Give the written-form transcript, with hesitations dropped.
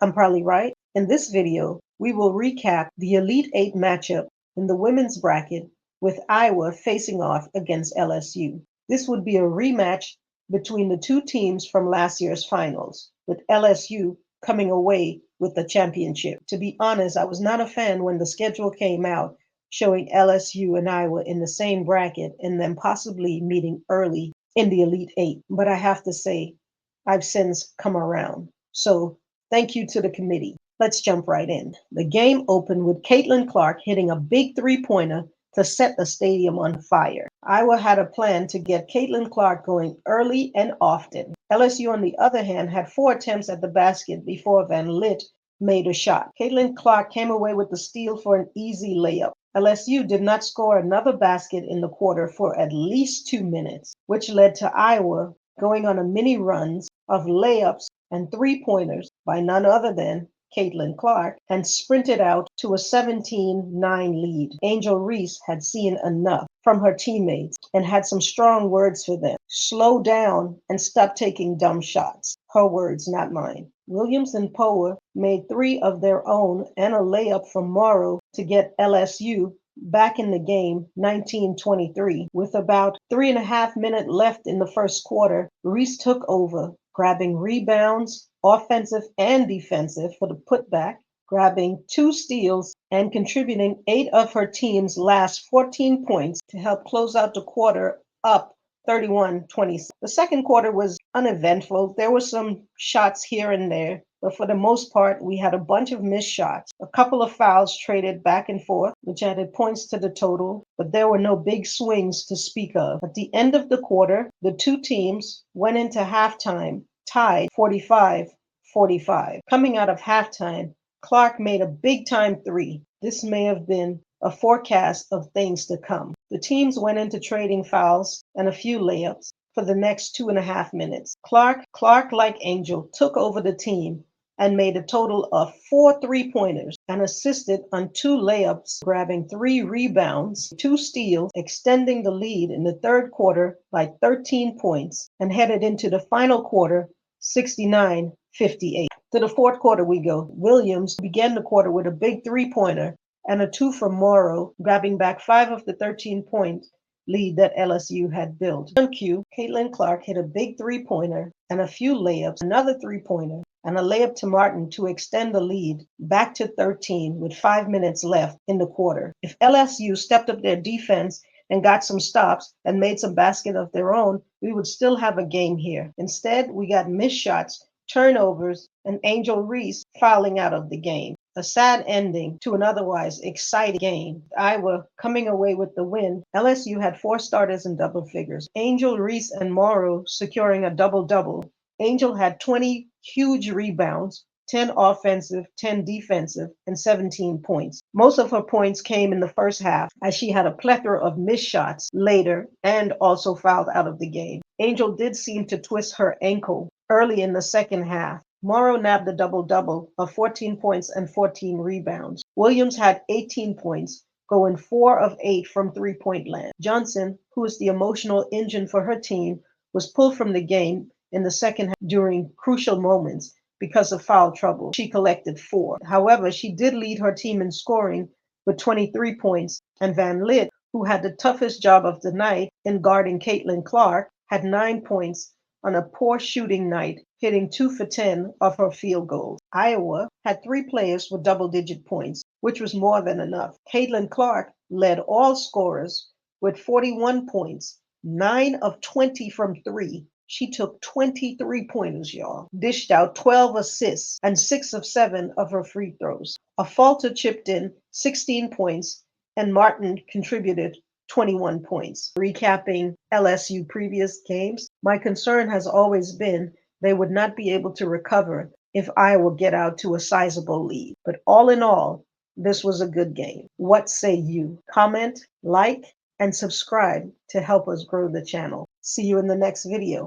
I'm probably right. In this video, we will recap the Elite-8 matchup in the women's bracket with Iowa facing off against LSU. This would be a rematch between the two teams from last year's finals, with LSU coming away with the championship. To be honest, I was not a fan when the schedule came out showing LSU and Iowa in the same bracket and them possibly meeting early in the Elite-8. But I have to say, I've since come around. So thank you to the committee. Let's jump right in. The game opened with Caitlin Clark hitting a big three-pointer to set the stadium on fire. Iowa had a plan to get Caitlin Clark going early and often. LSU, on the other hand, had 4 attempts at the basket before Van Lit made a shot. Caitlin Clark came away with the steal for an easy layup. LSU did not score another basket in the quarter for at least 2 minutes, which led to Iowa going on a mini runs of layups and three-pointers by none other than Caitlin Clark, and sprinted out to a 17-9 lead. Angel Reese had seen enough from her teammates and had some strong words for them. Slow down and stop taking dumb shots. Her words, not mine. Williams and Power made 3 of their own and a layup from Morrow to get LSU back in the game 19-23. With about 3.5 minutes left in the first quarter, Reese took over, grabbing rebounds, offensive and defensive, for the putback, grabbing 2 steals, and contributing 8 of her team's last 14 points to help close out the quarter up 31-26. The second quarter was uneventful. There were some shots here and there, but for the most part, we had a bunch of missed shots. A couple of fouls traded back and forth, which added points to the total, but there were no big swings to speak of. At the end of the quarter, the two teams went into halftime tied 45-45. Coming out of halftime, Clark made a big-time 3. This may have been a forecast of things to come. The teams went into trading fouls and a few layups for the next 2.5 minutes. Clark, like Angel, took over the team and made a total of 4 three-pointers and assisted on 2 layups, grabbing 3 rebounds, 2 steals, extending the lead in the third quarter by 13 points, and headed into the final quarter 69-58. To the fourth quarter we go. Williams began the quarter with a big three-pointer and a 2 from Morrow, grabbing back 5 of the 13-point lead that LSU had built. On cue, Caitlin Clark hit a big three-pointer and a few layups, another three-pointer, and a layup to Martin to extend the lead back to 13 with 5 minutes left in the quarter. If LSU stepped up their defense and got some stops and made some basket of their own, we would still have a game here. Instead, we got missed shots, turnovers, and Angel Reese fouling out of the game. A sad ending to an otherwise exciting game. Iowa coming away with the win. LSU had 4 starters in double figures. Angel Reese and Morrow securing a double-double. Angel had 20 huge rebounds, 10 offensive, 10 defensive, and 17 points. Most of her points came in the first half, as she had a plethora of missed shots later and also fouled out of the game. Angel did seem to twist her ankle early in the second half. Morrow nabbed a double-double of 14 points and 14 rebounds. Williams had 18 points, going 4 of 8 from three-point land. Johnson, who is the emotional engine for her team, was pulled from the game in the second half during crucial moments because of foul trouble. She collected 4. However, she did lead her team in scoring with 23 points, and Van Lit, who had the toughest job of the night in guarding Caitlin Clark, had 9 points on a poor shooting night, hitting 2 for 10 of her field goals. Iowa had 3 players with double-digit points, which was more than enough. Caitlin Clark led all scorers with 41 points, 9 of 20 from 3. She took 23 pointers, y'all. Dished out 12 assists and 6 of 7 of her free throws. A falter chipped in 16 points, and Martin contributed 21 points. Recapping LSU previous games, my concern has always been they would not be able to recover if Iowa get out to a sizable lead. But all in all, this was a good game. What say you? Comment, like, and subscribe to help us grow the channel. See you in the next video.